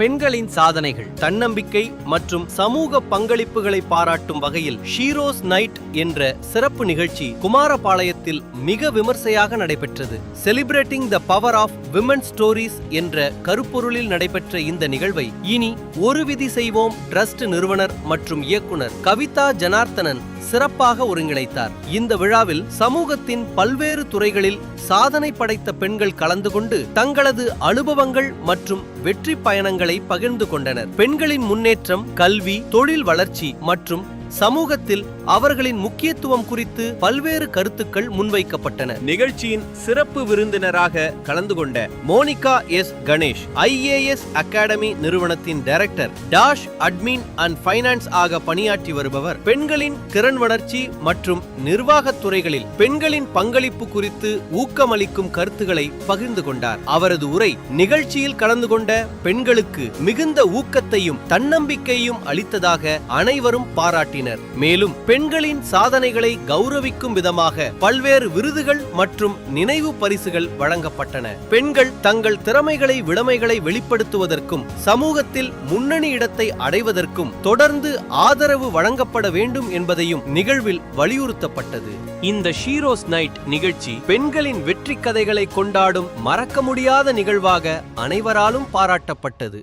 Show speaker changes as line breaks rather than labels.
பெண்களின் சாதனைகள், தன்னம்பிக்கை மற்றும் சமூக பங்களிப்புகளை பாராட்டும் வகையில் ஷீரோஸ் நைட் என்ற சிறப்பு நிகழ்ச்சி குமாரபாளையத்தில் மிக விமர்சையாக நடைபெற்றது. Celebrating the power of women stories என்ற கருப்பொருளில் நடைபெற்ற இந்த நிகழ்வை இனி ஒரு விதி செய்வோம் ட்ரஸ்ட் நிறுவனர் மற்றும் இயக்குனர் கவிதா ஜனார்த்தனன் சிறப்பாக ஒருங்கிணைத்தார். இந்த விழாவில் சமூகத்தின் பல்வேறு துறைகளில் சாதனை படைத்த பெண்கள் கலந்து கொண்டு தங்களது அனுபவங்கள் மற்றும் வெற்றி பயணங்களை பகிர்ந்து கொண்டனர். பெண்களின் முன்னேற்றம், கல்வி, தொழில் வளர்ச்சி மற்றும் சமூகத்தில் அவர்களின் முக்கியத்துவம் குறித்து பல்வேறு கருத்துக்கள் முன்வைக்கப்பட்டன. நிகழ்ச்சியின் சிறப்பு விருந்தினராக கலந்து கொண்ட Monika S Ganesh, IAS academy நிறுவனத்தின் director, dash admin and finance ஆக பணியாற்றி வருபவர், பெண்களின் திறன் வளர்ச்சி மற்றும் நிர்வாகத் துறைகளில் பெண்களின் பங்களிப்பு குறித்து ஊக்கமளிக்கும் கருத்துக்களை பகிர்ந்து கொண்டார். அவரது உரை நிகழ்ச்சியில் கலந்து கொண்ட பெண்களுக்கு மிகுந்த ஊக்கத்தையும் தன்னம்பிக்கையும் அளித்ததாக அனைவரும் பாராட்டினர். மேலும் பெண்களின் சாதனைகளை கௌரவிக்கும் விதமாக பல்வேறு விருதுகள் மற்றும் நினைவு பரிசுகள் வழங்கப்பட்டன. பெண்கள் தங்கள் திறமைகளை விடமைகளை வெளிப்படுத்துவதற்கும் சமூகத்தில் முன்னணி இடத்தை அடைவதற்கும் தொடர்ந்து ஆதரவு வழங்கப்பட வேண்டும் என்பதையும் நிகழ்வில் வலியுறுத்தப்பட்டது. இந்த ஷீரோஸ் நைட் நிகழ்ச்சி பெண்களின் வெற்றி கதைகளை கொண்டாடும் மறக்க முடியாத நிகழ்வாக அனைவராலும் பாராட்டப்பட்டது.